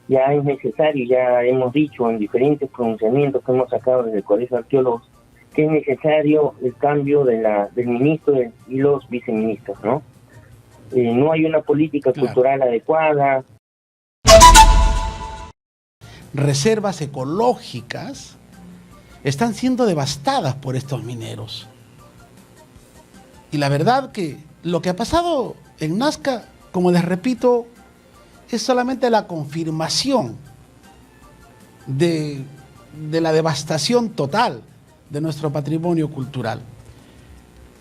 Ya es necesario, ya hemos dicho en diferentes pronunciamientos que hemos sacado desde el Colegio de Arqueólogos, que es necesario el cambio del ministro y los viceministros, ¿no? No hay una política cultural adecuada. Reservas ecológicas están siendo devastadas por estos mineros. Y la verdad que lo que ha pasado en Nazca, como les repito, es solamente la confirmación de la devastación total de nuestro patrimonio cultural.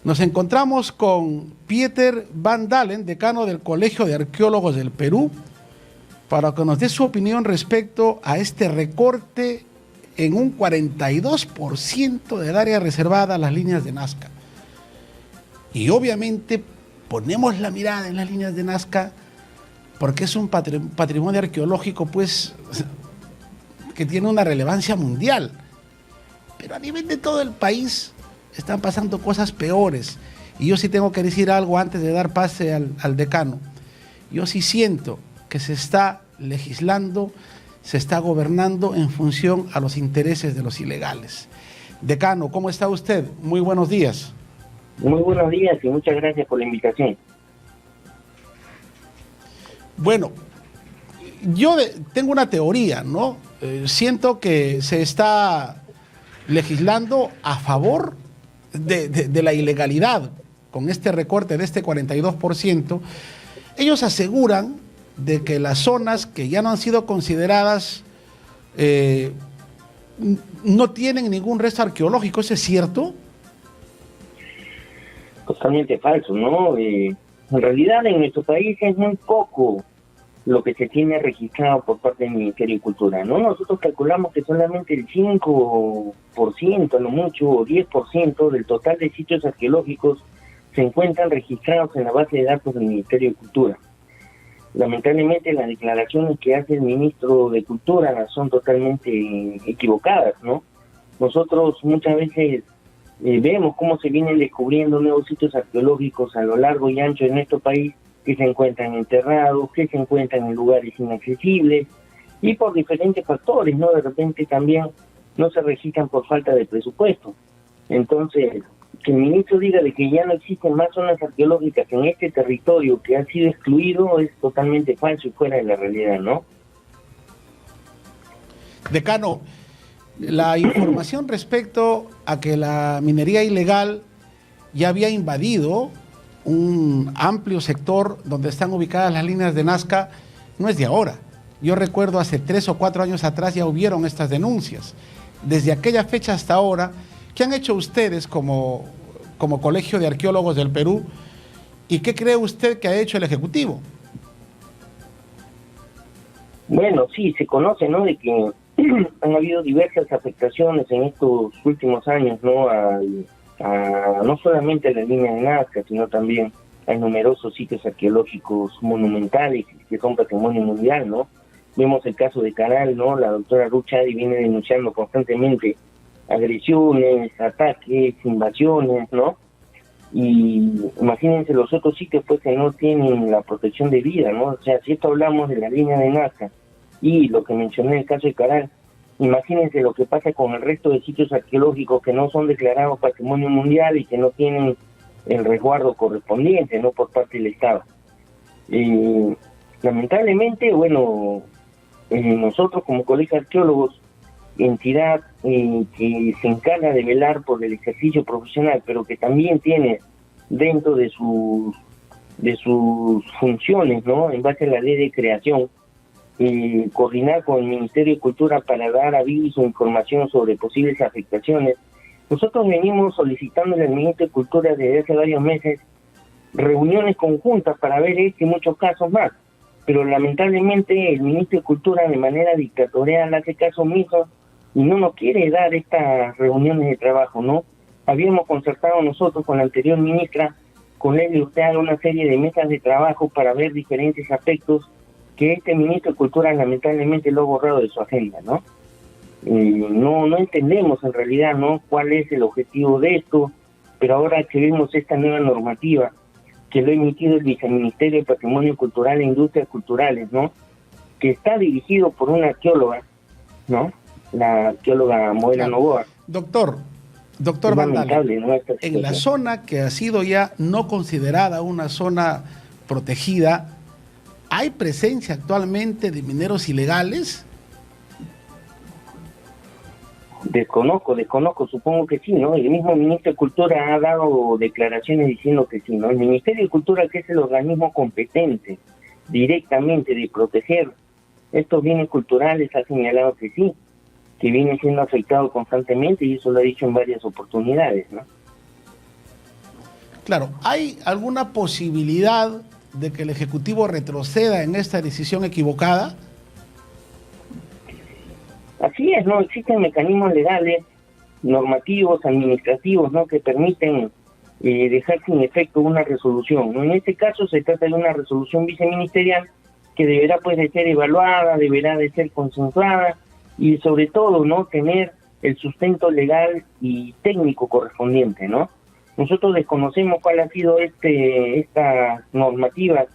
Nos encontramos con Pieter van Dalen, decano del Colegio de Arqueólogos del Perú, para que nos dé su opinión respecto a este recorte en un 42% del área reservada a las líneas de Nazca. Y obviamente ponemos la mirada en las líneas de Nazca porque es un patrimonio arqueológico pues que tiene una relevancia mundial. Pero a nivel de todo el país están pasando cosas peores. Y yo sí tengo que decir algo antes de dar pase al decano. Yo sí siento que se está legislando, se está gobernando en función a los intereses de los ilegales. Decano, ¿cómo está usted? Muy buenos días. Muy buenos días y muchas gracias por la invitación. Bueno, yo tengo una teoría, ¿no? Siento que se está legislando a favor de la ilegalidad con este recorte de este 42%. Ellos aseguran de que las zonas que ya no han sido consideradas no tienen ningún resto arqueológico. ¿Eso es cierto? Totalmente falso, ¿no? En realidad en nuestro país es muy poco lo que se tiene registrado por parte del Ministerio de Cultura, ¿no? Nosotros calculamos que solamente el 5%, a lo mucho, o 10% del total de sitios arqueológicos se encuentran registrados en la base de datos del Ministerio de Cultura. Lamentablemente las declaraciones que hace el ministro de Cultura son totalmente equivocadas, ¿no? Nosotros muchas veces vemos cómo se vienen descubriendo nuevos sitios arqueológicos a lo largo y ancho de nuestro país, que se encuentran enterrados, que se encuentran en lugares inaccesibles, y por diferentes factores, ¿no? De repente también no se registran por falta de presupuesto. Entonces, que el ministro diga de que ya no existen más zonas arqueológicas en este territorio que ha sido excluido es totalmente falso y fuera de la realidad, ¿no? Decano, la información respecto a que la minería ilegal ya había invadido un amplio sector donde están ubicadas las líneas de Nazca no es de ahora. Yo recuerdo hace 3 o 4 años atrás ya hubieron estas denuncias. Desde aquella fecha hasta ahora, ¿qué han hecho ustedes como Colegio de Arqueólogos del Perú? ¿Y qué cree usted que ha hecho el Ejecutivo? Bueno, sí, se conoce, ¿no?, de que han habido diversas afectaciones en estos últimos años, ¿no?, no solamente a la línea de Nazca, sino también a numerosos sitios arqueológicos monumentales que son patrimonio mundial, ¿no? Vemos el caso de Caral, ¿no? La doctora Ruchadi viene denunciando constantemente agresiones, ataques, invasiones, ¿no? Y imagínense los otros sitios pues que no tienen la protección de vida, ¿no? O sea, si esto hablamos de la línea de Nazca y lo que mencioné, el caso de Caral, imagínense lo que pasa con el resto de sitios arqueológicos que no son declarados patrimonio mundial y que no tienen el resguardo correspondiente, ¿no?, por parte del Estado. Lamentablemente, bueno, nosotros como Colegio de Arqueólogos, entidad que se encarga de velar por el ejercicio profesional, pero que también tiene dentro de sus funciones, ¿no?, en base a la ley de creación, coordinar con el Ministerio de Cultura para dar aviso e información sobre posibles afectaciones. Nosotros venimos solicitándole al Ministerio de Cultura desde hace varios meses reuniones conjuntas para ver este y muchos casos más, pero lamentablemente el Ministerio de Cultura de manera dictatorial hace caso omiso y no nos quiere dar estas reuniones de trabajo, ¿no? Habíamos concertado nosotros con la anterior ministra, con Leslie Urteaga, una serie de mesas de trabajo para ver diferentes aspectos que este ministro de Cultura lamentablemente lo ha borrado de su agenda, ¿no? No entendemos en realidad, ¿no?, cuál es el objetivo de esto, pero ahora que vemos esta nueva normativa que lo ha emitido el Viceministerio de Patrimonio Cultural e Industrias Culturales, ¿no?, que está dirigido por una arqueóloga, ¿no? La arqueóloga Moira Novoa. Doctor Van Dalen, ¿no? En la zona que ha sido ya no considerada una zona protegida, ¿hay presencia actualmente de mineros ilegales? Desconozco, supongo que sí, ¿no? El mismo ministro de Cultura ha dado declaraciones diciendo que sí, ¿no? El Ministerio de Cultura, que es el organismo competente directamente de proteger estos bienes culturales, ha señalado que sí, que viene siendo afectado constantemente, y eso lo ha dicho en varias oportunidades, ¿no? Claro, ¿hay alguna posibilidad de que el Ejecutivo retroceda en esta decisión equivocada? Así es, ¿no? Existen mecanismos legales, normativos, administrativos, ¿no? Que permiten dejar sin efecto una resolución, ¿no? En este caso se trata de una resolución viceministerial que deberá, pues, de ser evaluada, deberá de ser consensuada y, sobre todo, ¿no?, tener el sustento legal y técnico correspondiente, ¿no? Nosotros desconocemos cuál ha sido estas normativas,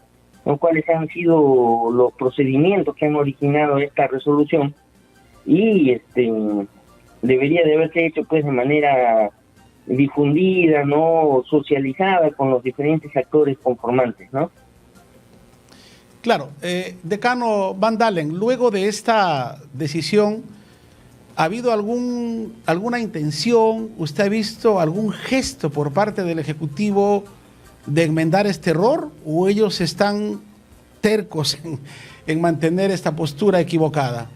¿no?, cuáles han sido los procedimientos que han originado esta resolución, y debería de haberse hecho, pues, de manera difundida, ¿no?, socializada con los diferentes actores conformantes, ¿no? Claro, decano Van Dalen, luego de esta decisión, ¿ha habido alguna intención, usted ha visto algún gesto por parte del Ejecutivo de enmendar este error, o ellos están tercos en mantener esta postura equivocada?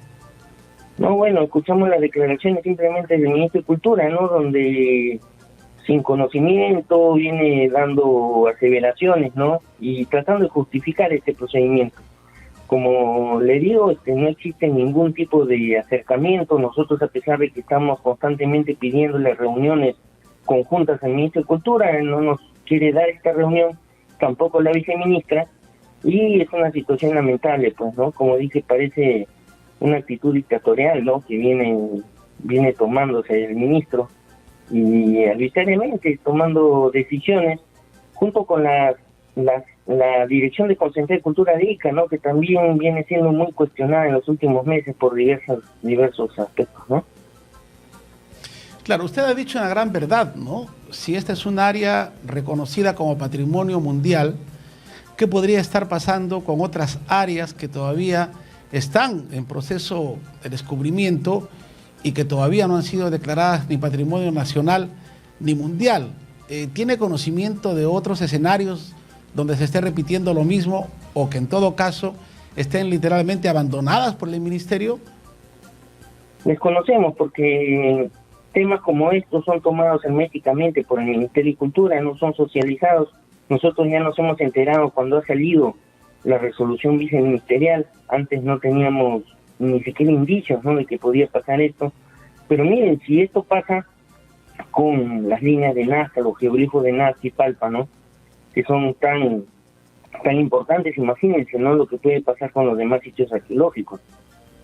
No, bueno, escuchamos las declaraciones simplemente del ministro de Cultura, ¿no?, donde sin conocimiento viene dando aseveraciones, ¿no?, y tratando de justificar este procedimiento. Como le digo, no existe ningún tipo de acercamiento. Nosotros, a pesar de que estamos constantemente pidiéndole reuniones conjuntas al ministro de Cultura, él no nos quiere dar esta reunión, tampoco la viceministra, y es una situación lamentable, pues, ¿no? Como dice, parece una actitud dictatorial, ¿no?, que viene tomándose el ministro, y arbitrariamente tomando decisiones junto con la Dirección de Concentración de Cultura de Ica, ¿no?, que también viene siendo muy cuestionada en los últimos meses por diversos aspectos, ¿no? Claro, usted ha dicho una gran verdad, ¿no? Si esta es un área reconocida como patrimonio mundial, ¿qué podría estar pasando con otras áreas que todavía están en proceso de descubrimiento y que todavía no han sido declaradas ni patrimonio nacional ni mundial? ¿Tiene conocimiento de otros escenarios donde se esté repitiendo lo mismo, o que en todo caso estén literalmente abandonadas por el ministerio? Desconocemos, porque temas como estos son tomados herméticamente por el Ministerio de Cultura, no son socializados. Nosotros ya nos hemos enterado cuando ha salido la resolución viceministerial. Antes no teníamos ni siquiera indicios, ¿no?, de que podía pasar esto. Pero miren, si esto pasa con las líneas de Nazca, los geoglifos de Nazca y Palpa, ¿no?, que son tan importantes, imagínense, ¿no?, lo que puede pasar con los demás sitios arqueológicos.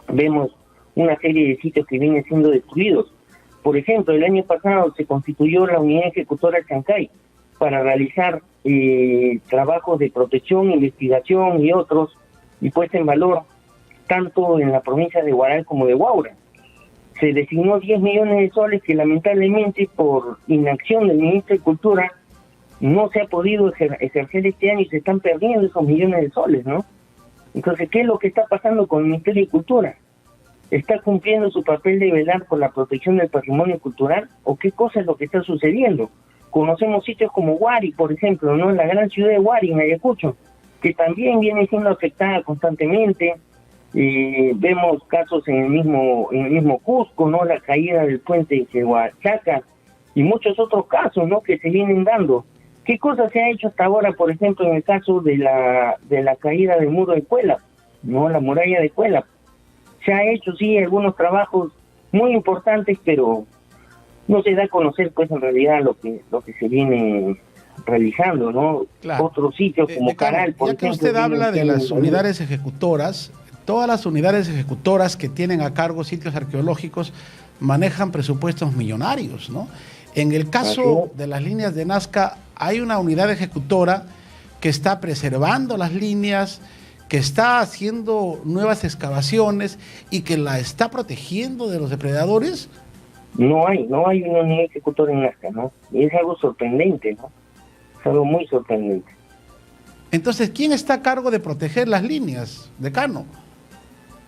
Vemos una serie de sitios que vienen siendo destruidos. Por ejemplo, el año pasado se constituyó la Unidad Ejecutora Chancay para realizar trabajos de protección, investigación y otros, y puesta en valor tanto en la provincia de Huaral como de Huaura. Se designó 10 millones de soles que, lamentablemente, por inacción del ministro de Cultura, no se ha podido ejercer este año, y se están perdiendo esos millones de soles, ¿no? Entonces, ¿qué es lo que está pasando con el Ministerio de Cultura? ¿Está cumpliendo su papel de velar por la protección del patrimonio cultural, o qué cosa es lo que está sucediendo? Conocemos sitios como Huari, por ejemplo, ¿no?, la gran ciudad de Huari, en Ayacucho, que también viene siendo afectada constantemente. Vemos casos en el mismo Cusco, ¿no?, la caída del puente de Huachaca, y muchos otros casos, ¿no?, que se vienen dando. ¿Qué cosa se ha hecho hasta ahora, por ejemplo, en el caso de la caída del muro de Cuélap, ¿no?, la muralla de Cuélap? Se ha hecho, sí, algunos trabajos muy importantes, pero no se da a conocer, pues, en realidad lo que se viene realizando, ¿no? Claro. Otros sitios como Caral, por ejemplo. Ya que usted habla de las unidades ejecutoras, todas las unidades ejecutoras que tienen a cargo sitios arqueológicos manejan presupuestos millonarios, ¿no? En el caso de las líneas de Nazca, hay una unidad ejecutora que está preservando las líneas, que está haciendo nuevas excavaciones y que la está protegiendo de los depredadores? No hay una unidad ejecutora en Nazca, ¿no? Y es algo sorprendente, ¿no? Es algo muy sorprendente. Entonces, ¿quién está a cargo de proteger las líneas, decano?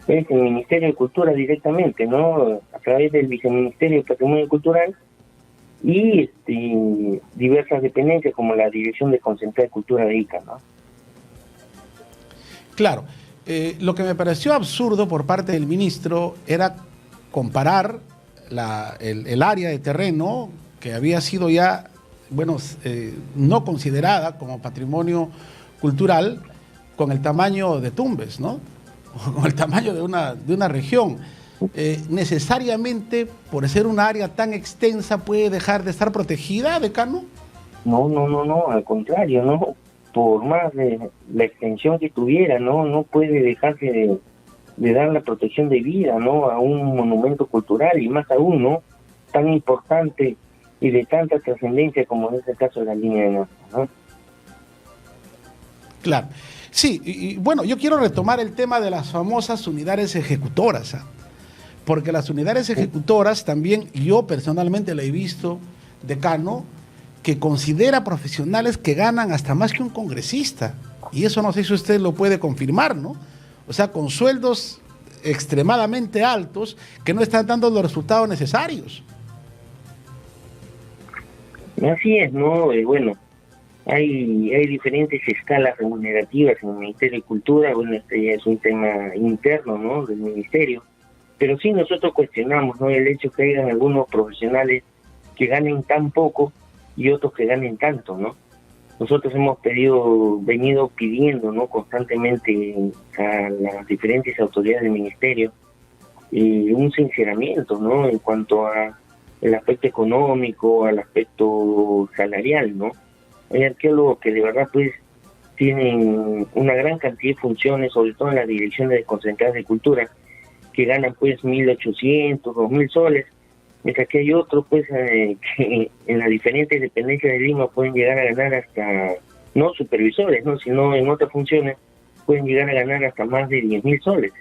Es el Ministerio de Cultura directamente, ¿no? A través del Viceministerio de Patrimonio Cultural y diversas dependencias como la Dirección de Concentrada de Cultura de Ica, ¿no? Claro, lo que me pareció absurdo por parte del ministro era comparar el área de terreno que había sido ya, bueno, no considerada como patrimonio cultural con el tamaño de Tumbes, ¿no? Con el tamaño de una región. ¿Necesariamente, por ser un área tan extensa, puede dejar de estar protegida, decano? No, al contrario, ¿no? Por más de la extensión que tuviera, no puede dejarse de dar la protección de vida, ¿no? A un monumento cultural y más aún, ¿no? Tan importante y de tanta trascendencia como en este caso de la línea de Nazca, ¿no? Claro. Sí, y bueno, yo quiero retomar el tema de las famosas unidades ejecutoras, ¿eh? Porque las unidades ejecutoras también, yo personalmente la he visto, decano, que considera profesionales que ganan hasta más que un congresista. Y eso no sé si usted lo puede confirmar, ¿no? O sea, con sueldos extremadamente altos que no están dando los resultados necesarios. Así es, ¿no? Bueno, hay diferentes escalas remunerativas en el Ministerio de Cultura. Bueno, este ya es un tema interno, ¿no? Del Ministerio. Pero sí nosotros cuestionamos, ¿no? El hecho que hayan algunos profesionales que ganen tan poco y otros que ganen tanto, ¿no? Nosotros hemos venido pidiendo, ¿no? Constantemente a las diferentes autoridades del ministerio un sinceramiento, ¿no? En cuanto a el aspecto económico, al aspecto salarial, ¿no? Hay arqueólogos que de verdad pues tienen una gran cantidad de funciones, sobre todo en las direcciones de concentradas de cultura, que ganan pues 1.800, 2.000 soles, mientras que hay otros pues que en las diferentes dependencias de Lima pueden llegar a ganar hasta, no supervisores, no, sino en otras funciones pueden llegar a ganar hasta más de 10.000 soles.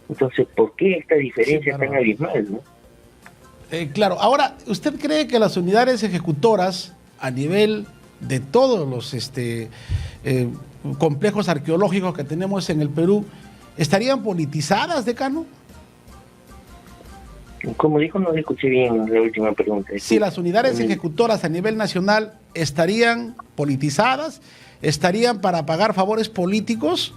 Entonces, ¿por qué esta diferencia tan abismal, no? Claro, ahora, ¿usted cree que las unidades ejecutoras a nivel de todos los complejos arqueológicos que tenemos en el Perú estarían politizadas, decano? Como dijo, no le escuché bien la última pregunta. Si las unidades ejecutoras a nivel nacional estarían politizadas, estarían para pagar favores políticos.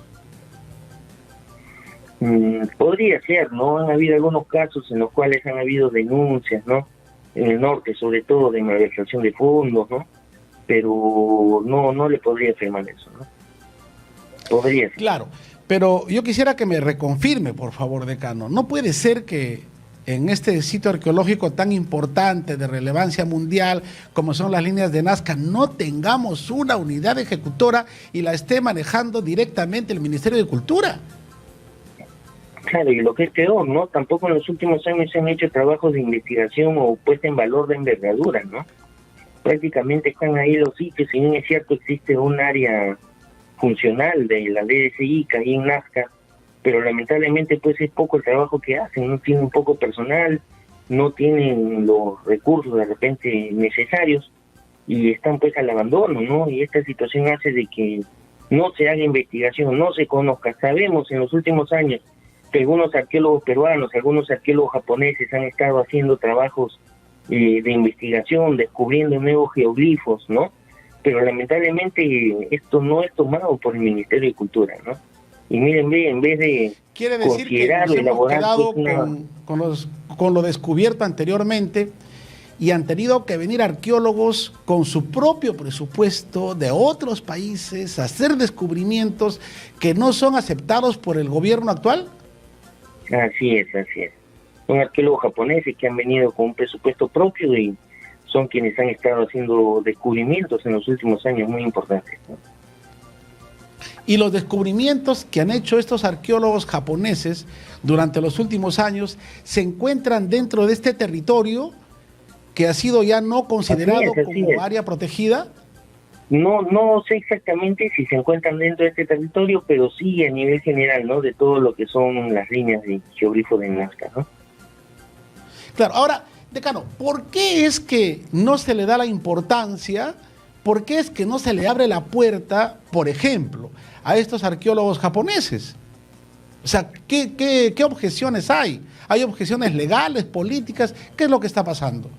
Podría ser, ¿no? Han habido algunos casos en los cuales han habido denuncias, ¿no? En el norte, sobre todo, de malversación de fondos, ¿no? Pero no le podría afirmar eso, ¿no? Podría ser. Claro, pero yo quisiera que me reconfirme, por favor, decano. No puede ser que en este sitio arqueológico tan importante, de relevancia mundial, como son las líneas de Nazca, no tengamos una unidad ejecutora y la esté manejando directamente el Ministerio de Cultura. Claro, y lo que es peor, ¿no? Tampoco en los últimos años se han hecho trabajos de investigación o puesta en valor de envergadura, ¿no? Prácticamente están ahí los sitios, si bien es cierto existe un área funcional de la DSI ahí en Nazca, pero lamentablemente pues es poco el trabajo que hacen, no tienen poco personal, no tienen los recursos de repente necesarios y están pues al abandono, ¿no? Y esta situación hace de que no se haga investigación, no se conozca. Sabemos en los últimos años que algunos arqueólogos peruanos, algunos arqueólogos japoneses han estado haciendo trabajos de investigación, descubriendo nuevos geoglifos, ¿no? Pero lamentablemente esto no es tomado por el Ministerio de Cultura, ¿no? Y miren, en vez de quiere decir que nos hemos quedado con lo descubierto anteriormente y han tenido que venir arqueólogos con su propio presupuesto de otros países a hacer descubrimientos que no son aceptados por el gobierno actual. Así es. Son arqueólogos japoneses que han venido con un presupuesto propio y son quienes han estado haciendo descubrimientos en los últimos años muy importantes, ¿no? Y los descubrimientos que han hecho estos arqueólogos japoneses durante los últimos años se encuentran dentro de este territorio que ha sido ya no considerado como área protegida. No sé exactamente si se encuentran dentro de este territorio, pero sí a nivel general, ¿no? De todo lo que son las líneas de geogrifo de Nazca, ¿no? Claro, ahora, decano, ¿por qué es que no se le da la importancia, por qué es que no se le abre la puerta, por ejemplo, a estos arqueólogos japoneses? O sea, ¿qué objeciones hay? ¿Hay objeciones legales, políticas? ¿Qué es lo que está pasando?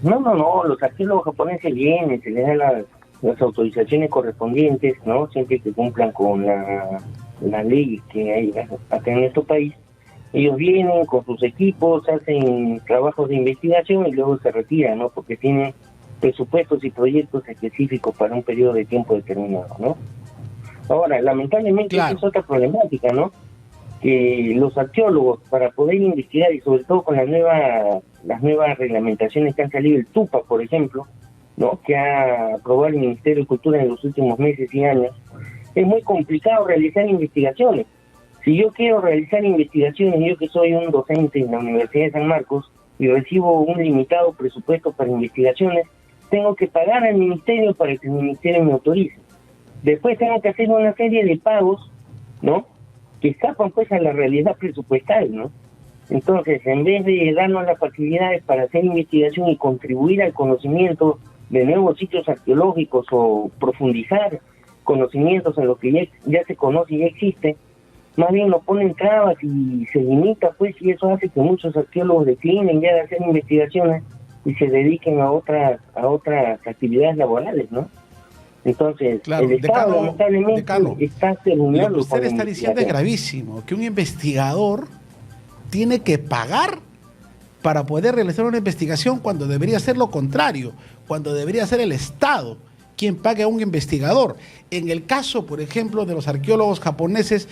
No, los arqueólogos japoneses vienen, se les dan las autorizaciones correspondientes, ¿no? Siempre que cumplan con la ley que hay acá en nuestro país. Ellos vienen con sus equipos, hacen trabajos de investigación y luego se retiran, ¿no? Porque tienen presupuestos y proyectos específicos para un periodo de tiempo determinado, ¿no? Ahora, lamentablemente, esa es otra problemática, ¿no? Que los arqueólogos, para poder investigar, y sobre todo con las nuevas reglamentaciones que han salido, el TUPA, por ejemplo, ¿no? Que ha aprobado el Ministerio de Cultura en los últimos meses y años, es muy complicado realizar investigaciones. Si yo quiero realizar investigaciones, yo que soy un docente en la Universidad de San Marcos y recibo un limitado presupuesto para investigaciones, tengo que pagar al ministerio para que el ministerio me autorice. Después tengo que hacer una serie de pagos, ¿no? Que escapan pues a la realidad presupuestal, ¿no? Entonces, en vez de darnos las facilidades para hacer investigación y contribuir al conocimiento de nuevos sitios arqueológicos o profundizar conocimientos en lo que ya se conoce y ya existe, más bien nos ponen trabas y se limita, pues, y eso hace que muchos arqueólogos declinen ya de hacer investigaciones y se dediquen a otras actividades laborales, ¿no? Entonces, claro, el Estado lamentablemente está terminando. Lo que usted está diciendo es gravísimo, que un investigador tiene que pagar para poder realizar una investigación cuando debería ser lo contrario, cuando debería ser el Estado quien pague a un investigador. En el caso, por ejemplo, de los arqueólogos japoneses,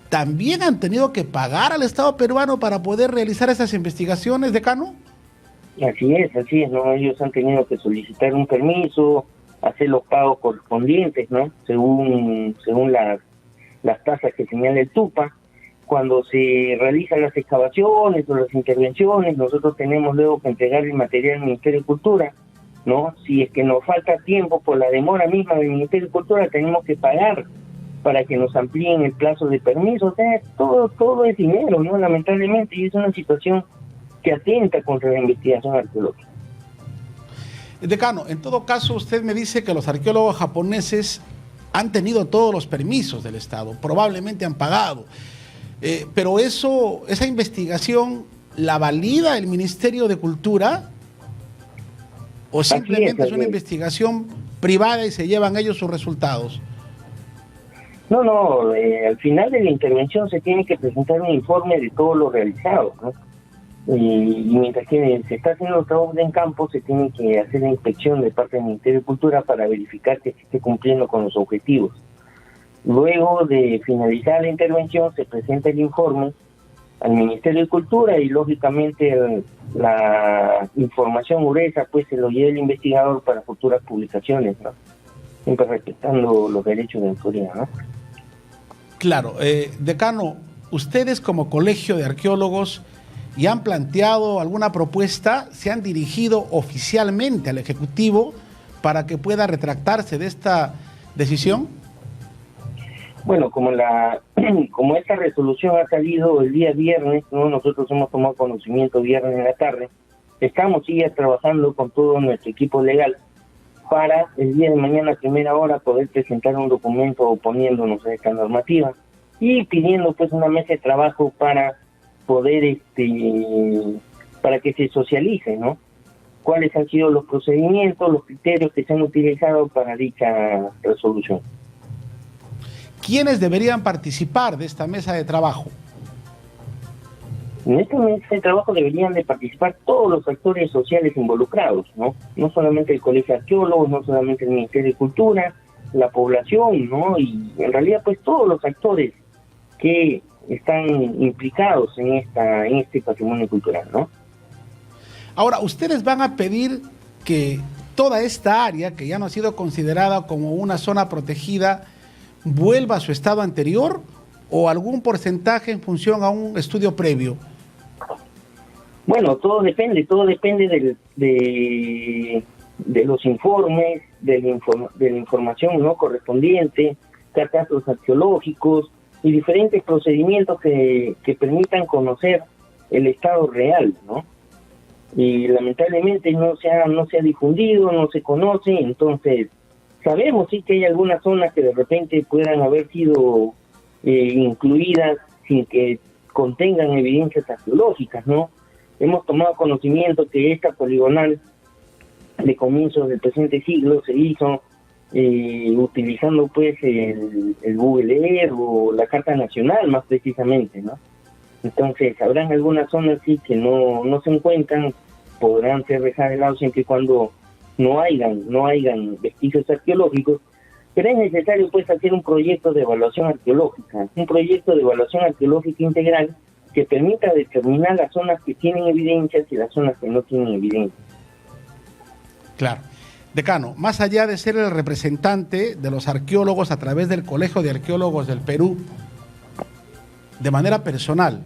¿también han tenido que pagar al Estado peruano para poder realizar esas investigaciones, decano? Así es, ¿no? Ellos han tenido que solicitar un permiso, hacer los pagos correspondientes, ¿no? Según las tasas que señala el TUPA. Cuando se realizan las excavaciones o las intervenciones, nosotros tenemos luego que entregar el material al Ministerio de Cultura, ¿no? Si es que nos falta tiempo por la demora misma del Ministerio de Cultura, tenemos que pagar para que nos amplíen el plazo de permiso. O sea, todo es dinero, ¿no? Lamentablemente, y es una situación que atenta contra la investigación arqueológica. Decano, en todo caso, usted me dice que los arqueólogos japoneses han tenido todos los permisos del Estado, probablemente han pagado, pero esa investigación ¿la valida el Ministerio de Cultura? ¿O simplemente es una investigación privada y se llevan ellos sus resultados? No, al final de la intervención se tiene que presentar un informe de todo lo realizado, ¿no? Y mientras que se está haciendo los trabajos en campo, se tiene que hacer la inspección de parte del Ministerio de Cultura para verificar que se esté cumpliendo con los objetivos. Luego de finalizar la intervención, se presenta el informe al Ministerio de Cultura y lógicamente la información gruesa pues se lo lleva el investigador para futuras publicaciones, ¿no? Siempre respetando los derechos de autoría, ¿no? Claro, decano, ustedes como colegio de arqueólogos y han planteado alguna propuesta, se han dirigido oficialmente al Ejecutivo para que pueda retractarse de esta decisión. Bueno, como esta resolución ha salido el día viernes, ¿no? Nosotros hemos tomado conocimiento viernes en la tarde, estamos ya trabajando con todo nuestro equipo legal para el día de mañana a primera hora poder presentar un documento oponiéndonos a esta normativa y pidiendo pues una mesa de trabajo para poder para que se socialice, ¿no? Cuáles han sido los procedimientos, los criterios que se han utilizado para dicha resolución. ¿Quiénes deberían participar de esta mesa de trabajo? En esta mesa de trabajo deberían de participar todos los actores sociales involucrados, ¿no? No solamente el Colegio de Arqueólogos, no solamente el Ministerio de Cultura, la población, ¿no? Y en realidad pues todos los actores que están implicados en este patrimonio cultural, ¿no? Ahora, ustedes van a pedir que toda esta área, que ya no ha sido considerada como una zona protegida, vuelva a su estado anterior o algún porcentaje en función a un estudio previo. Bueno, todo depende de los informes, de la información no correspondiente, catastros arqueológicos y diferentes procedimientos que permitan conocer el estado real, ¿no? Y lamentablemente no se ha difundido, no se conoce. Entonces sabemos sí que hay algunas zonas que de repente puedan haber sido incluidas sin que contengan evidencias arqueológicas, ¿no? Hemos tomado conocimiento que esta poligonal de comienzos del presente siglo se hizo utilizando pues el Google Earth o la Carta Nacional más precisamente, ¿no? Entonces habrán algunas zonas sí que no se encuentran, podrán ser dejadas de lado siempre y cuando no hayan vestigios arqueológicos, pero es necesario pues hacer un proyecto de evaluación arqueológica integral que permita determinar las zonas que tienen evidencias y las zonas que no tienen evidencias. Claro. Decano, más allá de ser el representante de los arqueólogos a través del Colegio de Arqueólogos del Perú, de manera personal,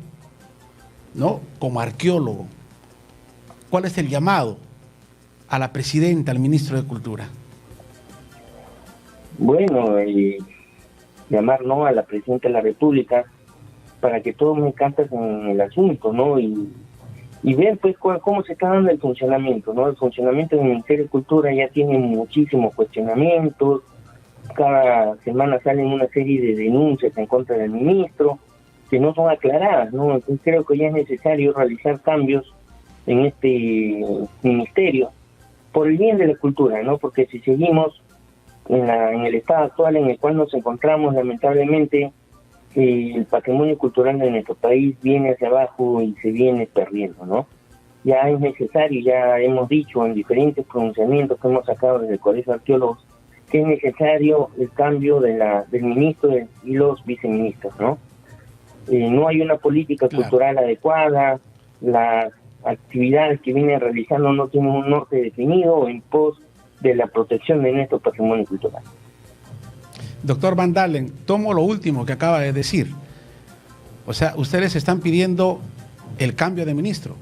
¿no? Como arqueólogo, ¿cuál es el llamado a la presidenta, al ministro de Cultura? Bueno, llamar ¿no? a la presidenta de la República para que tomen cartas en el asunto, ¿no? Y ver pues cómo se está dando el funcionamiento, ¿no? El funcionamiento del Ministerio de Cultura ya tiene muchísimos cuestionamientos, cada semana salen una serie de denuncias en contra del ministro que no son aclaradas, ¿no? Entonces creo que ya es necesario realizar cambios en este ministerio por el bien de la cultura, ¿no? Porque si seguimos en el estado actual en el cual nos encontramos, lamentablemente el patrimonio cultural de nuestro país viene hacia abajo y se viene perdiendo, ¿no? Ya es necesario, ya hemos dicho en diferentes pronunciamientos que hemos sacado desde el Colegio de Arqueólogos, que es necesario el cambio del ministro y los viceministros, ¿no? No hay una política cultural adecuada, las actividades que vienen realizando no tienen un norte definido en pos de la protección de nuestro patrimonio cultural. Doctor Van Dalen, tomo lo último que acaba de decir. O sea, ustedes están pidiendo el cambio de ministro.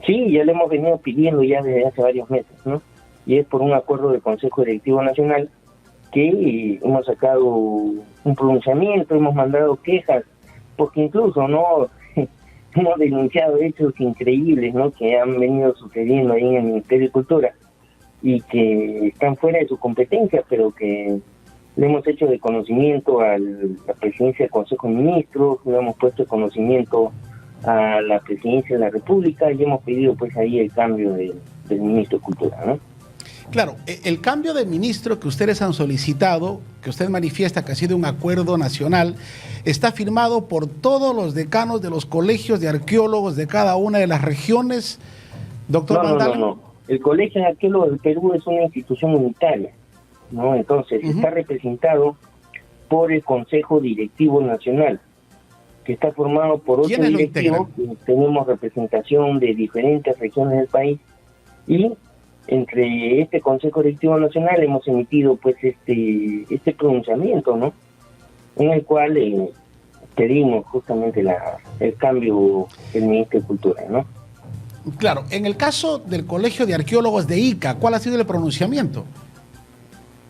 Sí, ya lo hemos venido pidiendo ya desde hace varios meses, ¿no? Y es por un acuerdo del Consejo Directivo Nacional que hemos sacado un pronunciamiento, hemos mandado quejas, porque incluso no hemos denunciado hechos increíbles, ¿no? Que han venido sucediendo ahí en el Ministerio de Cultura y que están fuera de su competencia, pero que le hemos hecho de conocimiento a la presidencia del Consejo de Ministros, le hemos puesto de conocimiento a la presidencia de la República y hemos pedido pues ahí el cambio del ministro de Cultura, ¿no? Claro, el cambio de ministro que ustedes han solicitado, que usted manifiesta que ha sido un acuerdo nacional, está firmado por todos los decanos de los colegios de arqueólogos de cada una de las regiones, doctor Van Dalen. No. El Colegio de Arqueólogos del Perú es una institución unitaria, ¿no? Entonces, está representado por el Consejo Directivo Nacional, que está formado por 8 directivos. Tenemos representación de diferentes regiones del país y entre este Consejo Directivo Nacional hemos emitido pues este pronunciamiento, ¿no? En el cual pedimos justamente el cambio del ministro de Cultura, ¿no? Claro, en el caso del Colegio de Arqueólogos de Ica, ¿cuál ha sido el pronunciamiento?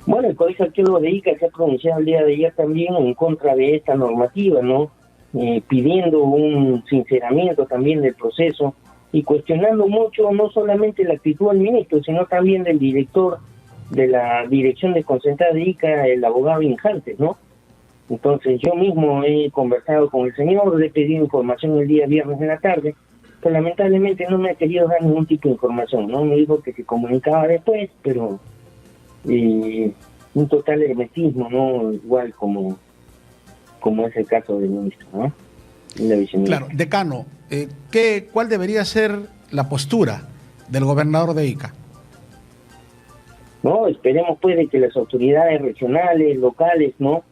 Bueno, el Colegio de Arqueólogos de Ica se ha pronunciado el día de ayer también en contra de esta normativa, ¿no? Pidiendo un sinceramiento también del proceso y cuestionando mucho no solamente la actitud del ministro, sino también del director de la Dirección Desconcentrada de Ica, el abogado Injantes, ¿no? Entonces yo mismo he conversado con el señor, le he pedido información el día viernes en la tarde, pero lamentablemente no me ha querido dar ningún tipo de información, ¿no? Me dijo que se comunicaba después, pero un total hermetismo, ¿no? Igual como es el caso del ministro, ¿no? Claro, decano, ¿cuál debería ser la postura del gobernador de Ica? No, esperemos pues de que las autoridades regionales, locales, ¿no?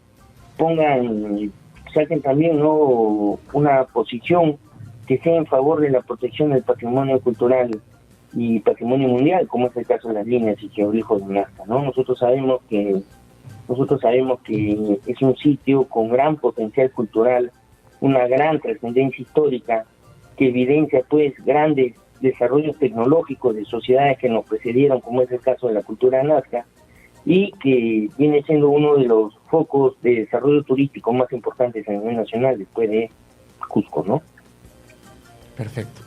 saquen también, ¿no? Una posición que sea en favor de la protección del patrimonio cultural y patrimonio mundial, como es el caso de las líneas y geoglifos de Nazca, ¿no? Nosotros sabemos que es un sitio con gran potencial cultural, una gran trascendencia histórica, que evidencia pues grandes desarrollos tecnológicos de sociedades que nos precedieron, como es el caso de la cultura nazca, y que viene siendo uno de los focos de desarrollo turístico más importantes a nivel nacional después de Cusco, ¿no? Perfecto.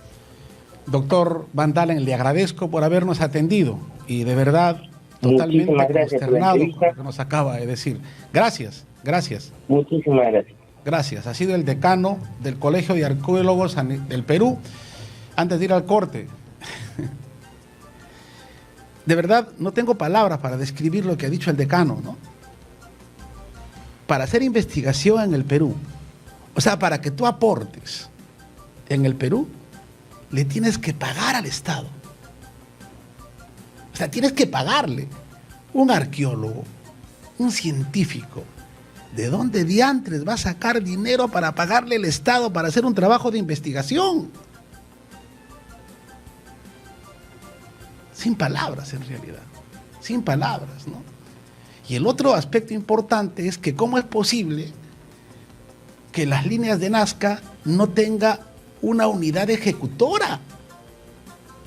Doctor Van Dalen, le agradezco por habernos atendido y de verdad totalmente consternado con lo que nos acaba de decir. Gracias, gracias. Muchísimas gracias. Gracias. Ha sido el decano del Colegio de Arqueólogos del Perú. Antes de ir al corte, de verdad no tengo palabras para describir lo que ha dicho el decano, ¿no? Para hacer investigación en el Perú, o sea, para que tú aportes en el Perú, le tienes que pagar al Estado. O sea, tienes que pagarle. Un arqueólogo, un científico, ¿de dónde diantres va a sacar dinero para pagarle al Estado para hacer un trabajo de investigación? Sin palabras, en realidad. Sin palabras, ¿no? Y el otro aspecto importante es que cómo es posible que las líneas de Nazca no tenga una unidad ejecutora.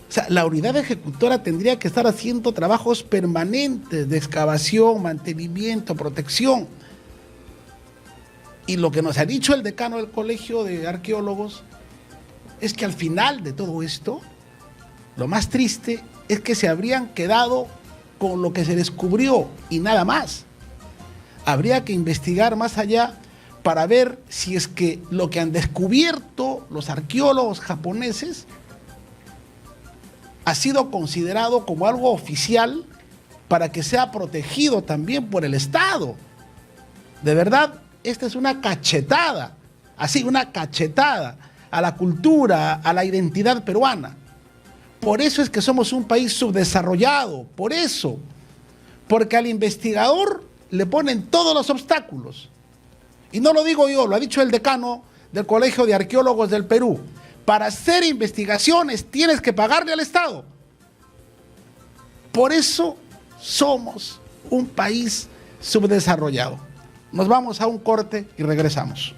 O sea, la unidad ejecutora tendría que estar haciendo trabajos permanentes de excavación, mantenimiento, protección. Y lo que nos ha dicho el decano del Colegio de Arqueólogos es que al final de todo esto, lo más triste es que se habrían quedado con lo que se descubrió y nada más. Habría que investigar más allá para ver si es que lo que han descubierto los arqueólogos japoneses ha sido considerado como algo oficial para que sea protegido también por el Estado. De verdad, esta es una cachetada, así una cachetada a la cultura, a la identidad peruana. Por eso es que somos un país subdesarrollado, por eso, porque al investigador le ponen todos los obstáculos. Y no lo digo yo, lo ha dicho el decano del Colegio de Arqueólogos del Perú. Para hacer investigaciones tienes que pagarle al Estado. Por eso somos un país subdesarrollado. Nos vamos a un corte y regresamos.